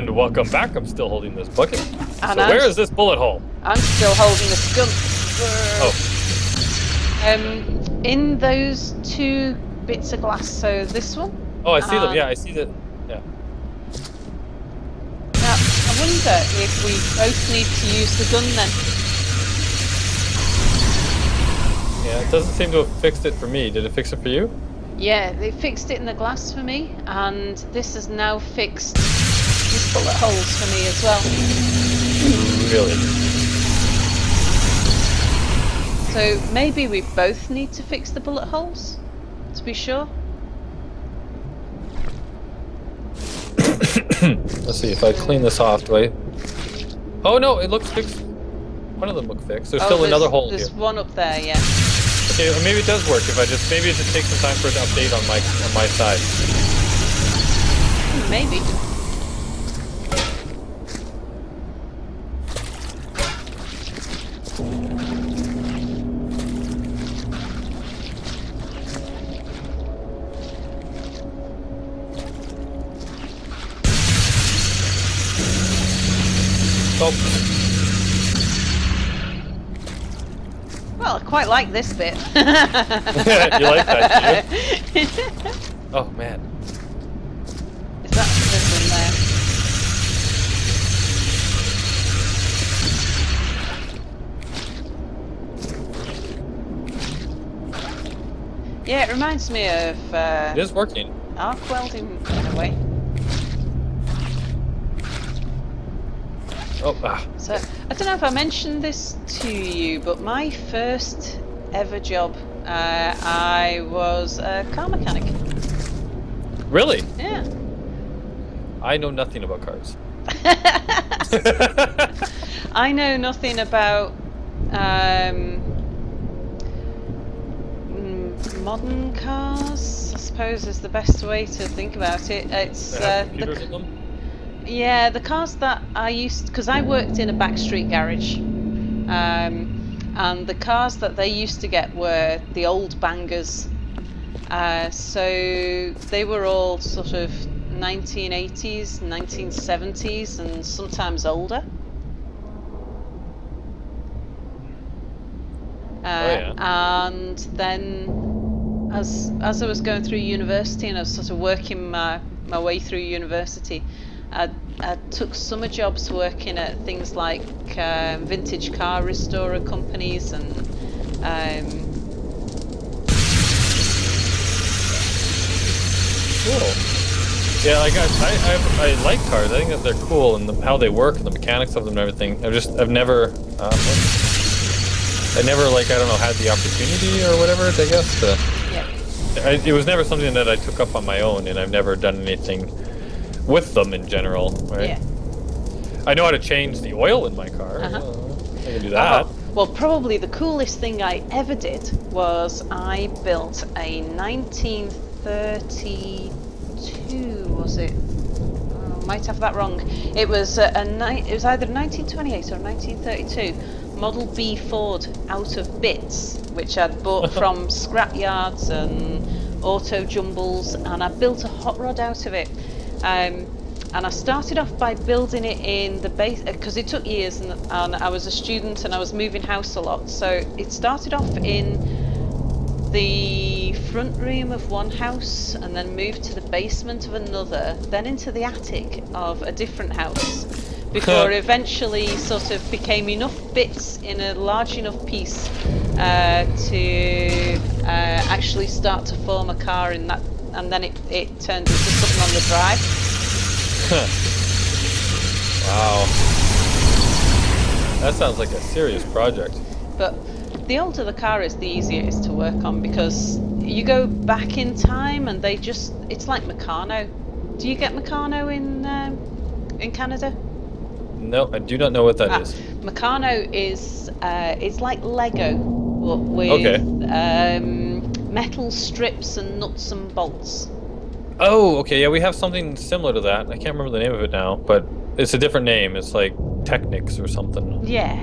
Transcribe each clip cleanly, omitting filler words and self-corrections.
And welcome back. I'm still holding this bucket. And so where is this bullet hole? I'm still holding the gun. Oh. In those two bits of glass. So this one. Oh, I see them. Yeah, I see that. Yeah. Now, I wonder if we both need to use the gun then. Yeah, it doesn't seem to have fixed it for me. Did it fix it for you? Yeah, they fixed it in the glass for me, and this has now fixed these bullet holes for me as well. Really? So maybe we both need to fix the bullet holes, to be sure. Let's see, if I clean this off, do I... Oh no, it looks fixed. One of them look fixed. There's still another hole here. There's one up there, yeah. Okay, well, maybe it does work if I just... Maybe it just takes some time for it to update on my side. Maybe. Oh. Well, I quite like this bit. You like that, do you? Oh, man. Is that this one there? Yeah, it reminds me of... it is working. arc welding, in a way. Oh, ah. So, I don't know if I mentioned this to you, but my first ever job, I was a car mechanic. Really? Yeah. I know nothing about cars. I know nothing about modern cars, I suppose is the best way to think about it. It's computers in them? Yeah, the cars that I used, because I worked in a backstreet garage, and the cars that they used to get were the old bangers. So they were all sort of 1980s, 1970s, and sometimes older. And then as I was going through university and I was sort of working my way through university, I took summer jobs working at things like vintage car restorer companies and cool. Yeah, like I like cars. I think that they're cool and how they work and the mechanics of them and everything. I've never like, I don't know, had the opportunity or whatever, I guess. yeah. It was never something that I took up on my own, and I've never done anything with them in general, right? Yeah. I know how to change the oil in my car. I can do that. Well, probably the coolest thing I ever did was I built a 1932, was it? Oh, might have that wrong. It was it was either 1928 or 1932 Model B Ford out of bits, which I'd bought from scrap yards and auto jumbles, and I built a hot rod out of it. And I started off by building it in the base, because it took years, and I was a student and I was moving house a lot. So it started off in the front room of one house, and then moved to the basement of another, then into the attic of a different house, before it eventually sort of became enough bits in a large enough piece to actually start to form a car in that, and then it turned into something on the drive. Wow. That sounds like a serious project. But the older the car is, the easier it is to work on, because you go back in time and it's like Meccano. Do you get Meccano in Canada? No, I do not know what that is. Meccano is it's like Lego, but with metal strips and nuts and bolts. Oh, okay, yeah, we have something similar to that. I can't remember the name of it now, but it's a different name. It's like Technics or something. Yeah.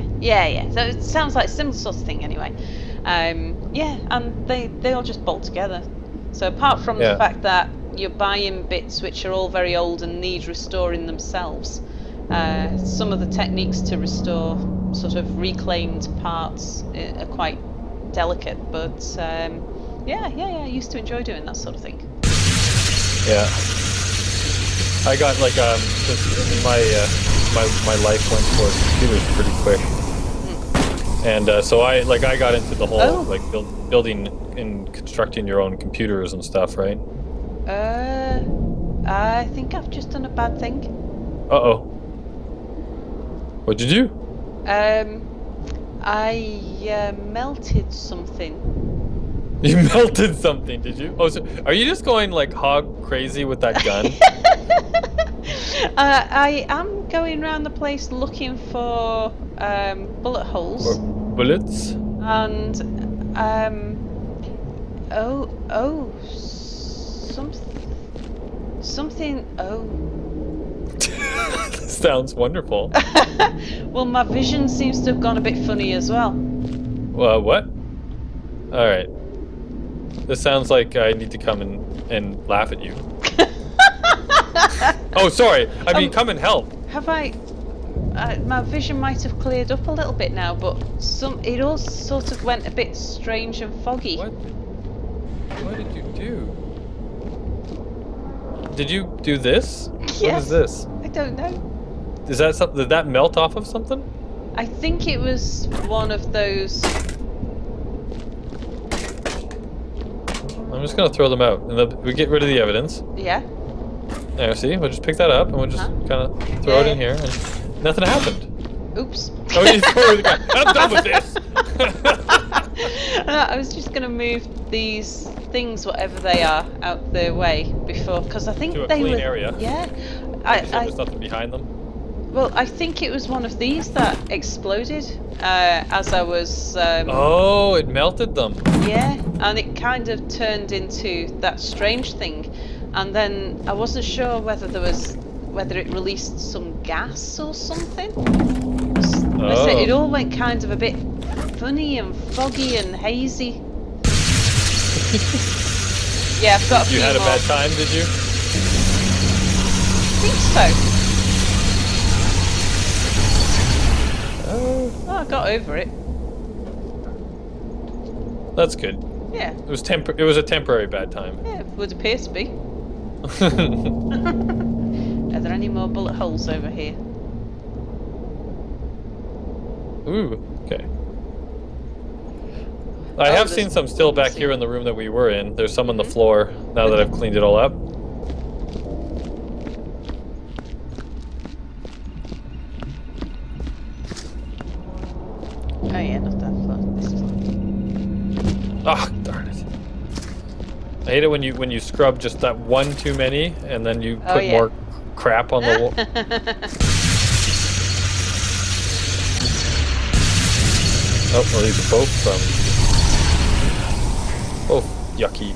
So it sounds like a similar sort of thing anyway. Yeah, and they all just bolt together. So apart from Yeah. the fact that you're buying bits which are all very old and need restoring themselves, some of the techniques to restore sort of reclaimed parts are quite delicate. But yeah, I used to enjoy doing that sort of thing. Yeah. I got like my life went towards computers pretty quick, and so I got into the whole like building and constructing your own computers and stuff, right? I think I've just done a bad thing. Uh-oh. What'd you do? I melted something. You melted something, did you? Oh, so are you just going like hog crazy with that gun? I am going around the place looking for bullet holes. Or bullets? And something. Sounds wonderful. Well, my vision seems to have gone a bit funny as well. What? All right. This sounds like I need to come and laugh at you. Oh, sorry. I mean, come and help. Have I? My vision might have cleared up a little bit now, but it all sort of went a bit strange and foggy. What did you do? Did you do this? Yes. What is this? I don't know. Is that something? Did that melt off of something? I think it was one of those. I'm just gonna throw them out, and then we get rid of the evidence. Yeah. There, see, we'll just pick that up, and we'll just kind of throw it in here, and nothing happened. Oops. Oh, you threw it again. I'm done with this. I was just gonna move these things, whatever they are, out the way before, because I think To a they clean were. area. Yeah. There's nothing behind them. Well, I think it was one of these that exploded as I was. Oh, it melted them. Yeah, and it kind of turned into that strange thing, and then I wasn't sure whether it released some gas or something. Oh. It all went kind of a bit funny and foggy and hazy. Yeah, I've got a few You had a more. bad time, did you? I think so. Oh, Oh, I got over it. that's good. Yeah, It was It was a temporary bad time. yeah, it would appear to be. Are there any more bullet holes over here? Ooh, okay. I have seen some still back here in the room that we were in. There's some on the floor now that I've cleaned it all up. Oh yeah, not that far. This far. Ah, darn it. I hate it when you scrub just that one too many and then you put more crap on the wall. Oh, well, these are both yucky.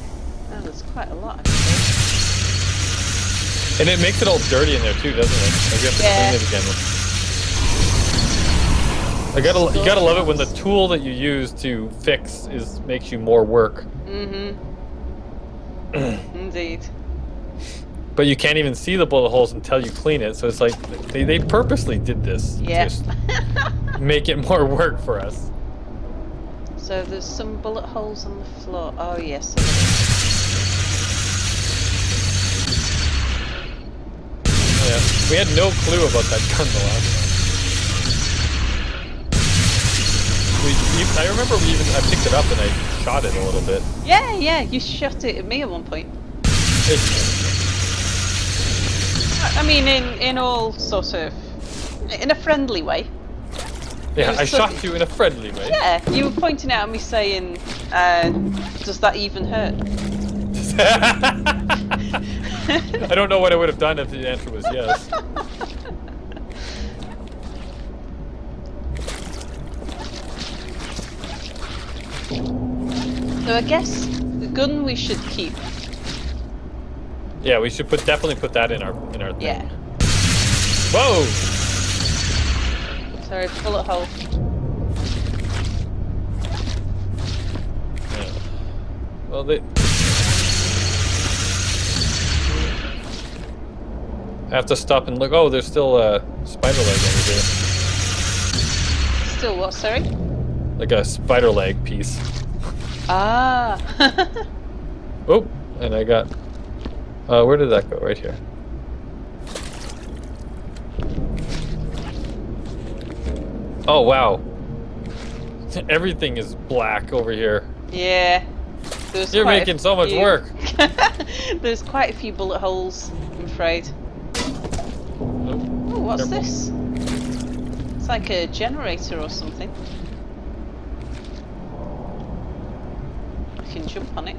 Oh, there's quite a lot actually. And it makes it all dirty in there too, doesn't it? Like you have to clean it again. You gotta love it when the tool that you use to fix makes you more work. Mm-hmm. Indeed. But you can't even see the bullet holes until you clean it, so it's like they purposely did this. Yeah. Just make it more work for us. So there's some bullet holes on the floor. Oh yes. Yeah. We had no clue about that gun the last time. I remember I picked it up and I shot it a little bit. Yeah, you shot it at me at one point. I mean, in all sort of, in a friendly way. Yeah, I shot you in a friendly way. Yeah, you were pointing out at me saying, does that even hurt? I don't know what I would have done if the answer was yes. So I guess the gun we should keep. Yeah, we should definitely put that in our thing. Yeah. Whoa! Sorry, bullet hole. Yeah. Well, I have to stop and look. Oh, there's still a spider leg over there. Still what, sorry? Like a spider leg piece. Ah. Oh, and I got... where did that go? Right here. Oh, wow. Everything is black over here. Yeah. You're making so much work. There's quite a few bullet holes, I'm afraid. Oh, what's this? It's like a generator or something. I can jump on it.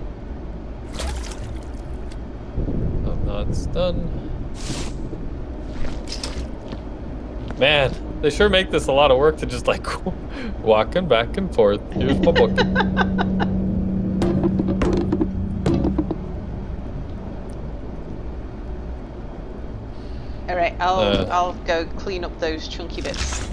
Oh, no, it's done. Man, they sure make this a lot of work to just like walking back and forth. Here's my book. All right, I'll go clean up those chunky bits.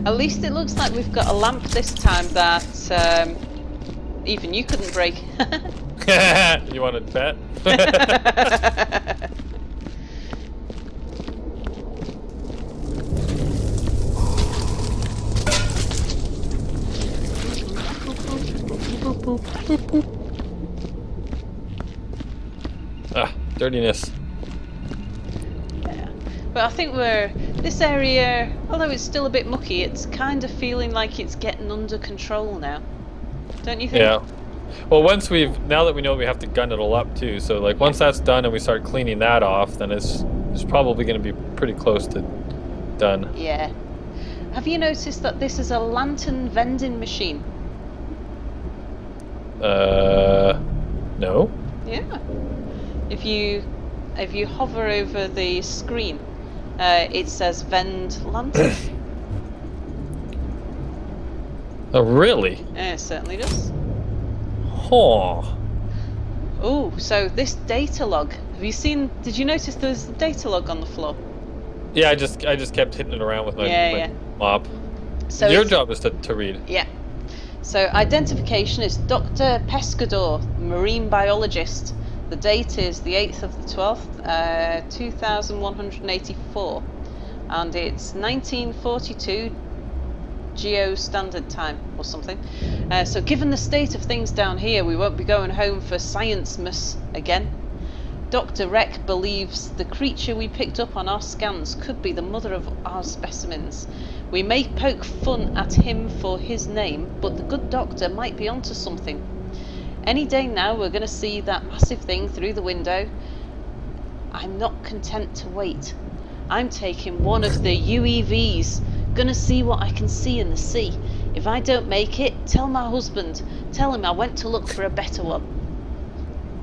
At least it looks like we've got a lamp this time that even you couldn't break. You want to bet? Ah, dirtiness. Yeah, but I think this area, although it's still a bit mucky, it's kind of feeling like it's getting under control now. Don't you think? Yeah. Well, now that we know we have to gun it all up too, so like once that's done and we start cleaning that off, then it's probably going to be pretty close to done. Yeah. Have you noticed that this is a lantern vending machine? No. Yeah. If you hover over the screen, it says vend lantern. Oh, really? It certainly does. Oh. Oh, so this data log. Did you notice there's a data log on the floor? Yeah, I just kept hitting it around with my mop. So your job is to read. Yeah. So identification is Dr. Pescador, marine biologist. The date is the 8th of the 12th, 2184. And it's 1942 Geo Standard Time or something. So given the state of things down here, we won't be going home for Science-mas again. Dr. Reck believes the creature we picked up on our scans could be the mother of our specimens. We may poke fun at him for his name, but the good doctor might be onto something. Any day now we're going to see that massive thing through the window. I'm not content to wait. I'm taking one of the UEVs. Gonna see what I can see in the sea. If I don't make it, tell my husband. Tell him I went to look for a better one.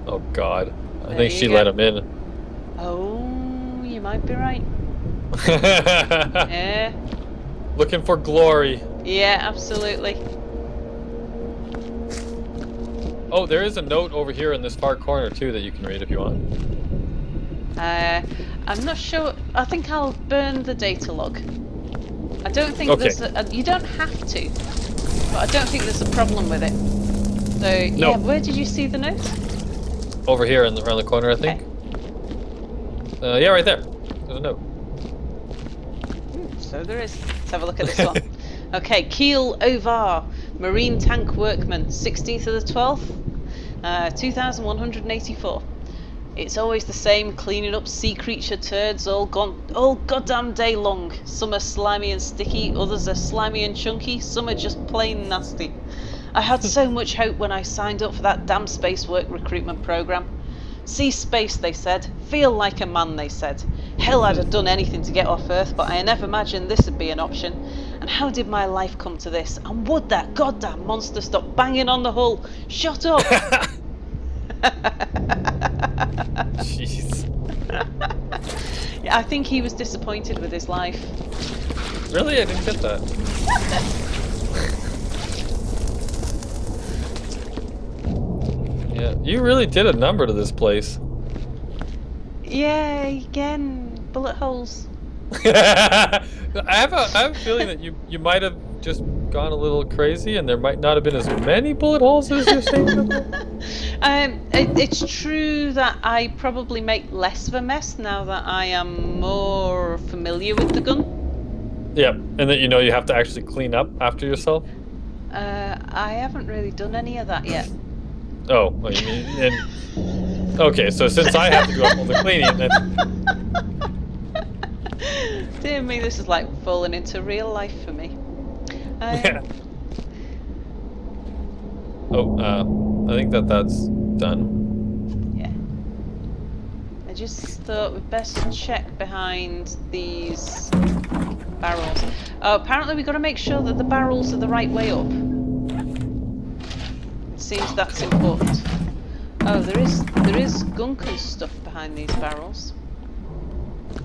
Oh God. I think she let him in. Oh, you might be right. Yeah. Looking for glory. Yeah, absolutely. Oh, there is a note over here in this far corner too that you can read if you want. I'm not sure. I think I'll burn the data log. I don't think there's you don't have to, but I don't think there's a problem with it. So yeah, where did you see the note? Over here around the corner, I think. Okay. Yeah, right there. There's a note. So there is. Let's have a look at this one. Okay, Kiel Ovar, Marine Tank Workman, 16th of the 12th, 2184. It's always the same, cleaning up sea creature turds all goddamn day long. Some are slimy and sticky, others are slimy and chunky, some are just plain nasty. I had so much hope when I signed up for that damn space work recruitment program. See space, they said. Feel like a man, they said. Hell, I'd have done anything to get off Earth, but I never imagined this would be an option. And how did my life come to this? And would that goddamn monster stop banging on the hull? Shut up! Jeez. Yeah, I think he was disappointed with his life. Really? I didn't get that. Yeah, you really did a number to this place. Yeah, again, bullet holes. I have a feeling that you might have just gone a little crazy and there might not have been as many bullet holes as you're saying. It's true that I probably make less of a mess now that I am more familiar with the gun. Yeah, and then you have to actually clean up after yourself. I haven't really done any of that yet. Oh, well, you mean, okay, so since I have to do all the cleaning, then... Dear me, this is like falling into real life for me. Yeah. Oh, I think that's done. Yeah. I just thought we'd best check behind these barrels. Oh, apparently we've got to make sure that the barrels are the right way up. It seems that's important. Oh, there is gunk and stuff behind these barrels.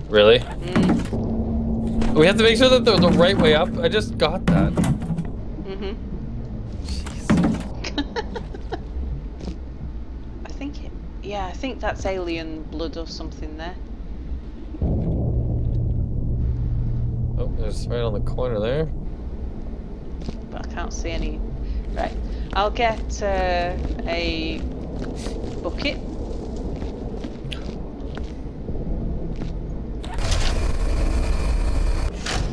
Really? We have to make sure that they're the right way up. I just got that. Jeez. I think that's alien blood or something there. Oh, it's right on the corner there. But I can't see any. Right. I'll get a bucket.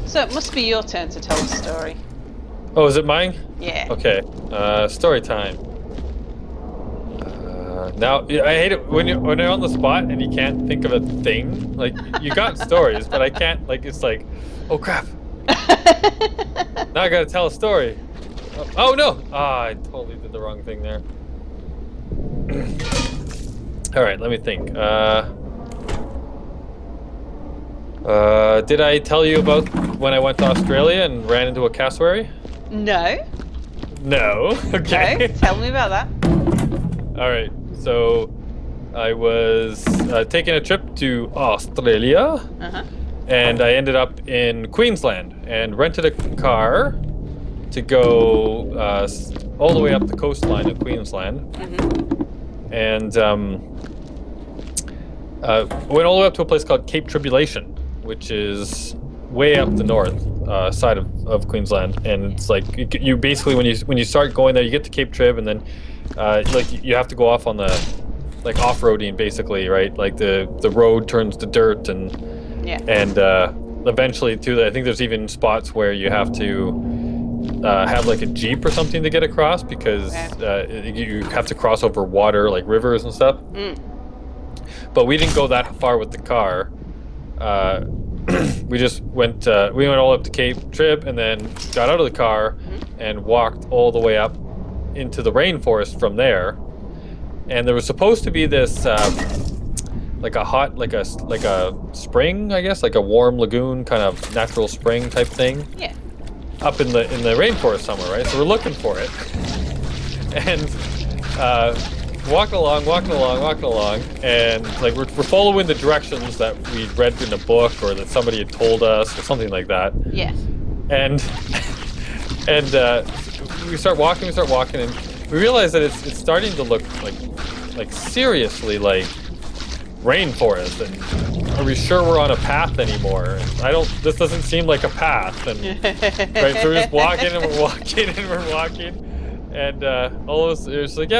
So it must be your turn to tell the story. Oh, is it mine? Yeah. Okay. Story time. Now, I hate it when you're on the spot and you can't think of a thing. Like, you got stories, but I can't, like, it's like, oh crap. Now I gotta tell a story. Oh no! Ah, I totally did the wrong thing there. Alright, let me think. Did I tell you about when I went to Australia and ran into a cassowary? No. No? Okay. No, tell me about that. Alright, so I was taking a trip to Australia, and I ended up in Queensland and rented a car to go all the way up the coastline of Queensland, and went all the way up to a place called Cape Tribulation, which is way up the north side of Queensland, and it's like you basically when you start going there, you get to Cape Trib, and then like you have to go off on the like off-roading basically, right? Like the road turns to dirt, and eventually too, I think there's even spots where you have to have like a jeep or something to get across, because you have to cross over water, like rivers and stuff. But we didn't go that far with the car. We just went all up to Cape Trib, and then got out of the car and walked all the way up into the rainforest from there. And there was supposed to be this like a spring, I guess, like a warm lagoon kind of natural spring type thing. Yeah. Up in the rainforest somewhere, right? So we're looking for it. And walking along, and like we're following the directions that we'd read in a book or that somebody had told us or something like that. Yeah. And we start walking, and we realize that it's starting to look like seriously like rainforest. And are we sure we're on a path anymore? And this doesn't seem like a path. And right, so we're just walking, and we're walking. And all of us, it was like,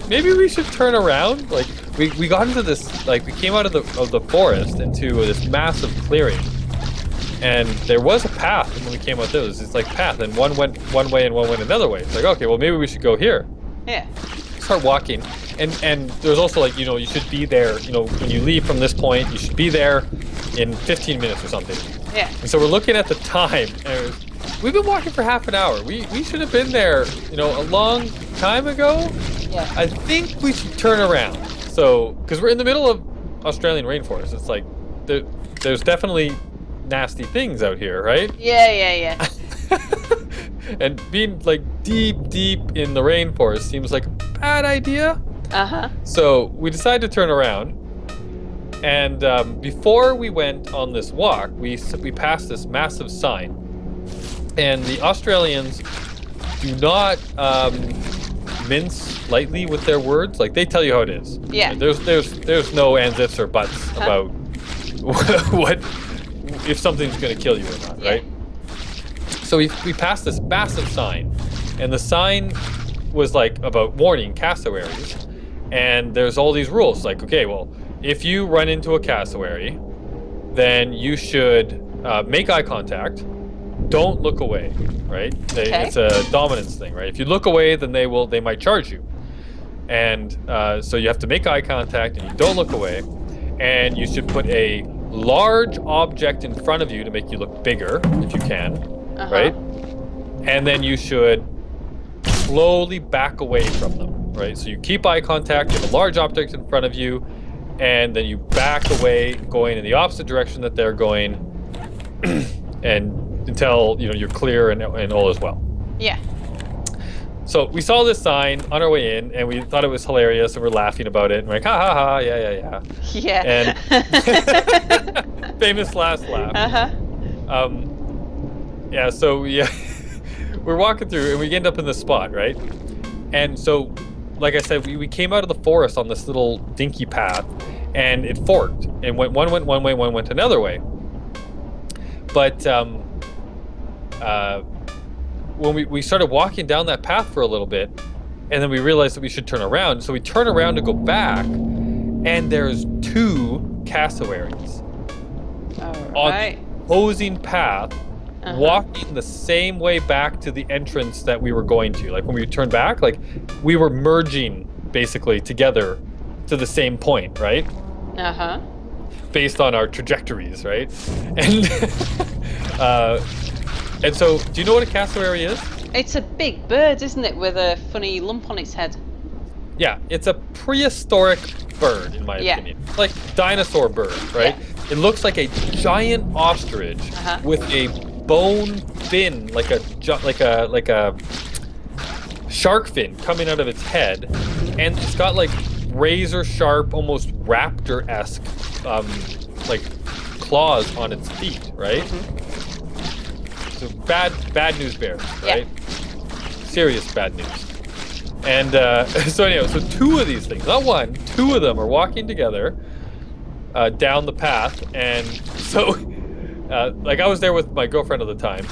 maybe we should turn around. Like we got into this, like we came out of the forest into this massive clearing, and there was a path. And when we came out there, it was this like path, and one went one way and one went another way. It's like, okay, well maybe we should go here. Yeah. Start walking, and there's also like, you should be there. When you leave from this point, you should be there in 15 minutes or something. Yeah. And so we're looking at the time, and we've been walking for half an hour. We should have been there, a long time ago. Yeah. I think we should turn around. So, because we're in the middle of Australian rainforest, it's like there's definitely nasty things out here, right? Yeah. And being like deep in the rainforest seems like a bad idea. So we decided to turn around. And before we went on this walk, we passed this massive sign. And the Australians do not mince lightly with their words. Like, they tell you how it is. Yeah. There's no ands, ifs, or buts about what if something's going to kill you or not, right? So we passed this massive sign, and the sign was like about warning cassowaries. And there's all these rules. Like, okay, well, if you run into a cassowary, then you should make eye contact. Don't look away, right? Okay. It's a dominance thing, right? If you look away, then they might charge you. And so you have to make eye contact, and you don't look away. And you should put a large object in front of you to make you look bigger, if you can, right? And then you should slowly back away from them, right? So you keep eye contact, you have a large object in front of you, and then you back away, going in the opposite direction that they're going, and until you're clear and all is well. Yeah. So we saw this sign on our way in, and we thought it was hilarious, and we're laughing about it, and we're like, ha ha ha, yeah. Yeah. And famous last laugh. Yeah. So we're walking through, and we end up in this spot, right? And so, like I said, we came out of the forest on this little dinky path, and it forked, and one went one way, one went another way. But when we started walking down that path for a little bit, and then we realized that we should turn around. So we turn around to go back, and there's 2 cassowaries on the opposing path, walking the same way back to the entrance that we were going to. Like when we turned back, like we were merging basically together to the same point, right? Based on our trajectories, right? And so, do you know what a cassowary is? It's a big bird, isn't it, with a funny lump on its head? Yeah, it's a prehistoric bird, in my opinion. Like dinosaur bird, right? Yeah. It looks like a giant ostrich with a bone fin, like a shark fin coming out of its head, and it's got like razor sharp, almost raptor-esque, like claws on its feet, right? So bad news bears, right? Serious bad news. And so anyway, so 2 of these things, not one, 2 of them are walking together down the path. And so, like I was there with my girlfriend at the time,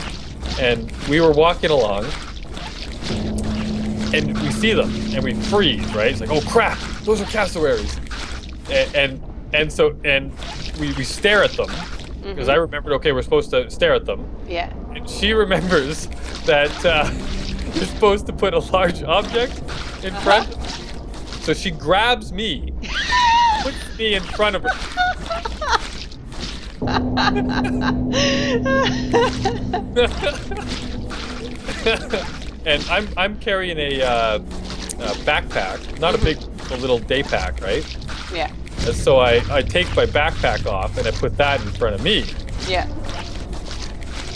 and we were walking along, and we see them, and we freeze, right? It's like, oh crap, those are cassowaries. And so we stare at them. Because I remembered, okay, we're supposed to stare at them. Yeah. And she remembers that you're supposed to put a large object in front. So she grabs me, puts me in front of her. And I'm carrying a backpack, not a little day pack, right? Yeah. And so I take my backpack off and I put that in front of me. Yeah.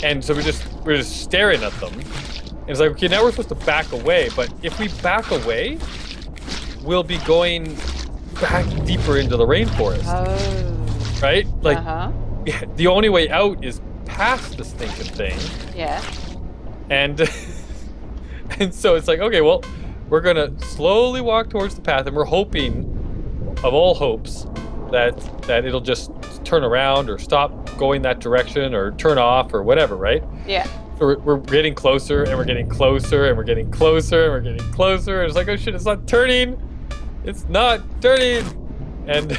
And so we're just staring at them. And it's like, okay, now we're supposed to back away, but if we back away, we'll be going back deeper into the rainforest. Oh. Right? Like, the only way out is past the stinking thing. Yeah. And so it's like, okay, well, we're gonna slowly walk towards the path, and we're hoping, of all hopes, that it'll just turn around or stop going that direction or turn off or whatever, right? Yeah. So we're getting closer, and we're getting closer, and we're getting closer, and we're getting closer, and it's like, oh shit, it's not turning! It's not turning! And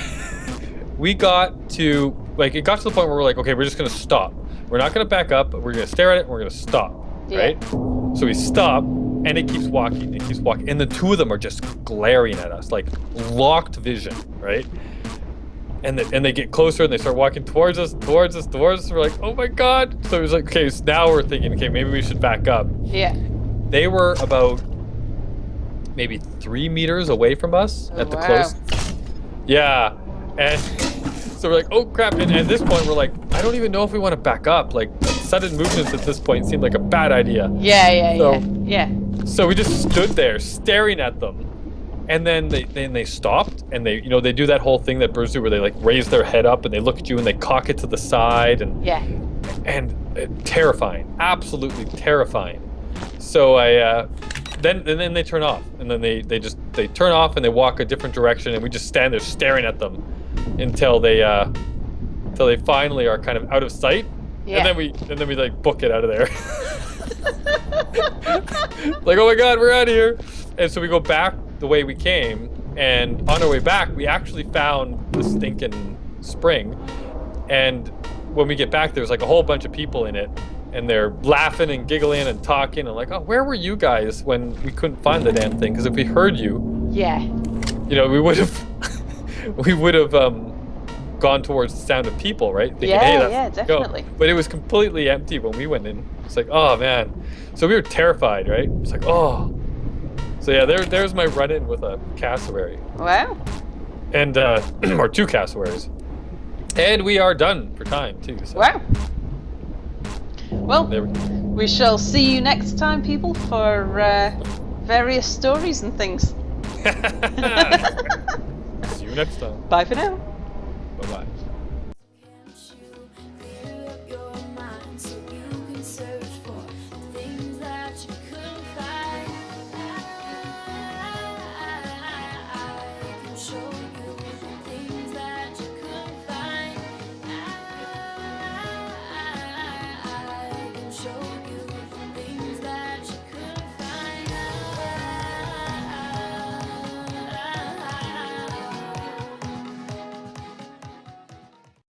we got to, like, it got to the point where we're like, okay, we're just gonna stop. We're not gonna back up, we're gonna stare at it, and we're gonna stop, right? So we stop, and it keeps walking, and the 2 of them are just glaring at us, like locked vision, right? And they get closer, and they start walking towards us. We're like, oh my god! So it was like, okay, so now we're thinking, okay, maybe we should back up. Yeah. They were about maybe 3 meters away from us at the closest. Yeah, and so we're like, oh crap! And at this point, we're like, I don't even know if we want to back up. Like, sudden movements at this point seemed like a bad idea. Yeah. So we just stood there staring at them, and then they stopped, and they do that whole thing that birds do where they like raise their head up and they look at you and they cock it to the side, and terrifying, absolutely terrifying. So then they turn off, and then they turn off and they walk a different direction, and we just stand there staring at them until they finally are kind of out of sight. Yeah. And then we like book it out of there. Like, oh my god, we're out of here. And so we go back the way we came, And on our way back, we actually found the stinking spring. And when we get back, there's like a whole bunch of people in it. And they're laughing and giggling and talking and like, oh, where were you guys when we couldn't find the damn thing? Because if we heard you, Yeah. you know, we would have gone towards the sound of people, right? Thinking, Yeah, hey, that's yeah, let's go." definitely. But it was completely empty when we went in. It's like, oh man. So we were terrified, right? It's like, oh. So yeah, there's my run-in with a cassowary. Wow. And or 2 cassowaries. And we are done for time too. So Wow. Well, there we go. we shall see you next time, people, for various stories and things. See you next time. Bye for now. Bye bye.